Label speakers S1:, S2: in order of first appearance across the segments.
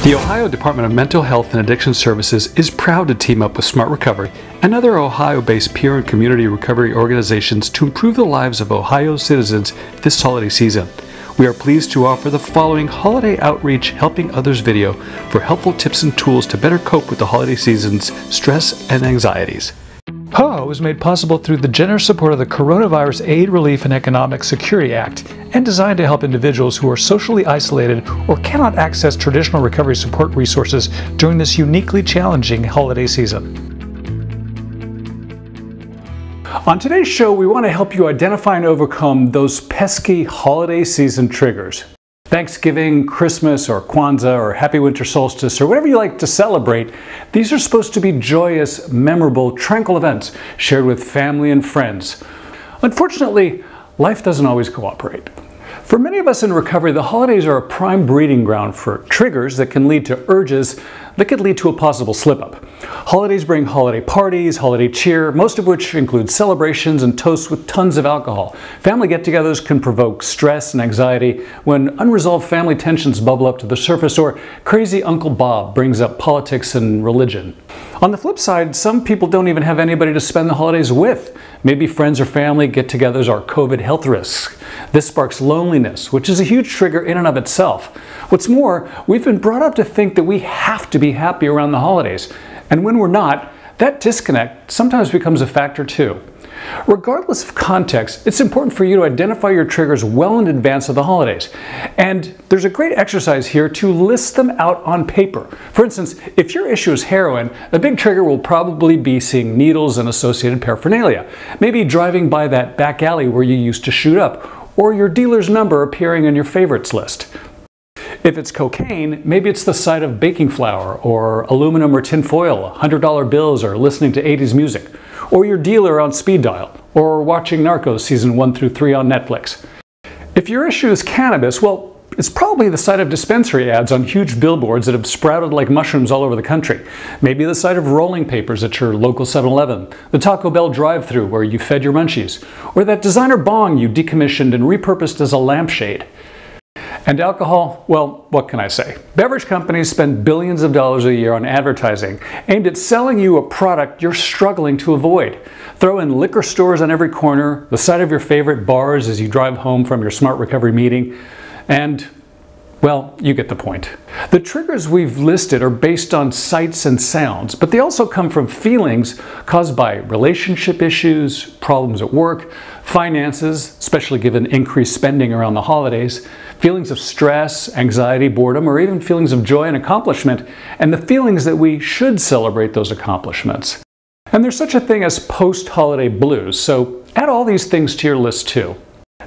S1: The Ohio Department of Mental Health and Addiction Services is proud to team up with Smart Recovery and other Ohio-based peer and community recovery organizations to improve the lives of Ohio citizens this holiday season. We are pleased to offer the following Holiday Outreach Helping Others video for helpful tips and tools to better cope with the holiday season's stress and anxieties. HOHO is made possible through the generous support of the Coronavirus Aid, Relief, and Economic Security Act and designed to help individuals who are socially isolated or cannot access traditional recovery support resources during this uniquely challenging holiday season. On today's show, we want to help you identify and overcome those pesky holiday season triggers. Thanksgiving, Christmas, or Kwanzaa, or Happy Winter Solstice, or whatever you like to celebrate, these are supposed to be joyous, memorable, tranquil events shared with family and friends. Unfortunately, life doesn't always cooperate. For many of us in recovery, the holidays are a prime breeding ground for triggers that can lead to urges that could lead to a possible slip-up. Holidays bring holiday parties, holiday cheer, most of which include celebrations and toasts with tons of alcohol. Family get-togethers can provoke stress and anxiety when unresolved family tensions bubble up to the surface, or crazy Uncle Bob brings up politics and religion. On the flip side, some people don't even have anybody to spend the holidays with. Maybe friends or family get-togethers are COVID health risks. This sparks loneliness, which is a huge trigger in and of itself. What's more, we've been brought up to think that we have to be happy around the holidays. And when we're not, that disconnect sometimes becomes a factor too. Regardless of context, it's important for you to identify your triggers well in advance of the holidays. And there's a great exercise here to list them out on paper. For instance, if your issue is heroin, a big trigger will probably be seeing needles and associated paraphernalia. Maybe driving by that back alley where you used to shoot up, or your dealer's number appearing on your favorites list. If it's cocaine, maybe it's the sight of baking flour, or aluminum or tin foil, $100 bills, or listening to 80s music, or your dealer on speed dial, or watching Narcos season 1 through 3 on Netflix. If your issue is cannabis, well, it's probably the sight of dispensary ads on huge billboards that have sprouted like mushrooms all over the country. Maybe the sight of rolling papers at your local 7-Eleven, the Taco Bell drive-thru where you fed your munchies, or that designer bong you decommissioned and repurposed as a lampshade. And alcohol, well, what can I say? Beverage companies spend billions of dollars a year on advertising aimed at selling you a product you're struggling to avoid. Throw in liquor stores on every corner, the sight of your favorite bars as you drive home from your Smart Recovery meeting, and, well, you get the point. The triggers we've listed are based on sights and sounds, but they also come from feelings caused by relationship issues, problems at work, finances, especially given increased spending around the holidays, feelings of stress, anxiety, boredom, or even feelings of joy and accomplishment, and the feelings that we should celebrate those accomplishments. And there's such a thing as post-holiday blues, so add all these things to your list too.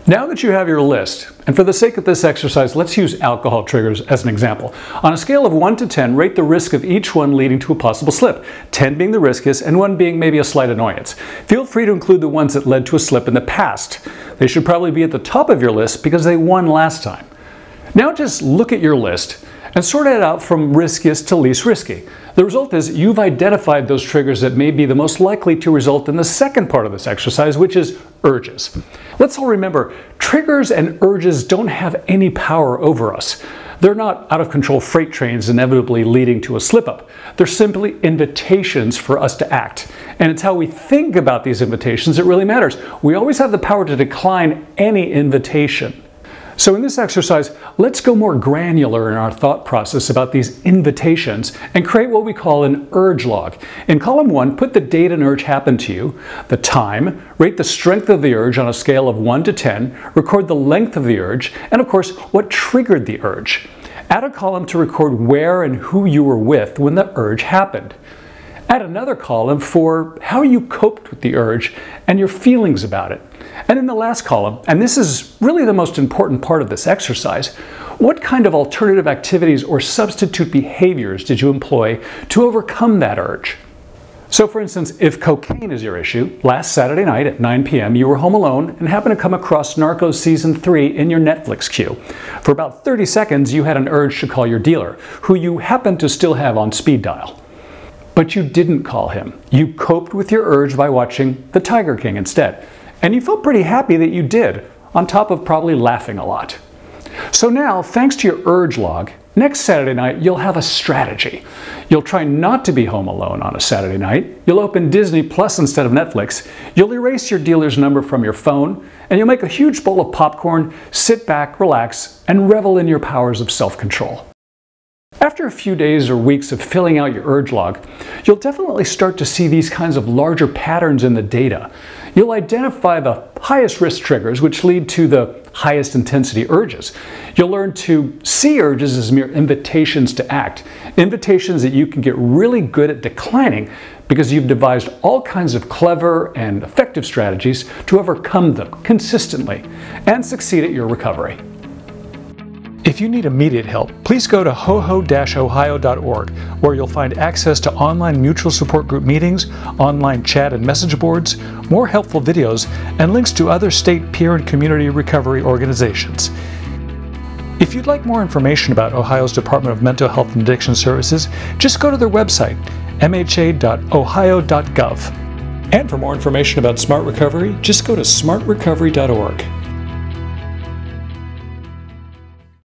S1: Now that you have your list, and for the sake of this exercise, let's use alcohol triggers as an example. On a scale of 1 to 10, rate the risk of each one leading to a possible slip, 10 being the riskiest and 1 being maybe a slight annoyance. Feel free to include the ones that led to a slip in the past. They should probably be at the top of your list because they won last time. Now just look at your list and sort it out from riskiest to least risky. The result is you've identified those triggers that may be the most likely to result in the second part of this exercise, which is urges. Let's all remember, triggers and urges don't have any power over us. They're not out-of-control freight trains inevitably leading to a slip-up. They're simply invitations for us to act. And it's how we think about these invitations that really matters. We always have the power to decline any invitation. So in this exercise, let's go more granular in our thought process about these invitations and create what we call an urge log. In column 1, put the date an urge happened to you, the time, rate the strength of the urge on a scale of 1 to 10, record the length of the urge, and of course, what triggered the urge. Add a column to record where and who you were with when the urge happened. Add another column for how you coped with the urge and your feelings about it. And in the last column, and this is really the most important part of this exercise, what kind of alternative activities or substitute behaviors did you employ to overcome that urge? So for instance, if cocaine is your issue, last Saturday night at 9 p.m. you were home alone and happened to come across Narcos season 3 in your Netflix queue. For about 30 seconds you had an urge to call your dealer, who you happen to still have on speed dial. But you didn't call him. You coped with your urge by watching The Tiger King instead. And you felt pretty happy that you did, on top of probably laughing a lot. So now, thanks to your urge log, Next Saturday night, you'll have a strategy. You'll try not to be home alone on a Saturday night. You'll open Disney Plus instead of Netflix. You'll erase your dealer's number from your phone, and you'll make a huge bowl of popcorn, sit back, relax, and revel in your powers of self-control. After a few days or weeks of filling out your urge log, you'll definitely start to see these kinds of larger patterns in the data. You'll identify the highest risk triggers, which lead to the highest intensity urges. You'll learn to see urges as mere invitations to act, invitations that you can get really good at declining because you've devised all kinds of clever and effective strategies to overcome them consistently and succeed at your recovery. If you need immediate help, please go to HOHO-ohio.org, where you'll find access to online mutual support group meetings, online chat and message boards, more helpful videos, and links to other state peer and community recovery organizations. If you'd like more information about Ohio's Department of Mental Health and Addiction Services, just go to their website, mha.ohio.gov. And for more information about Smart Recovery, just go to smartrecovery.org.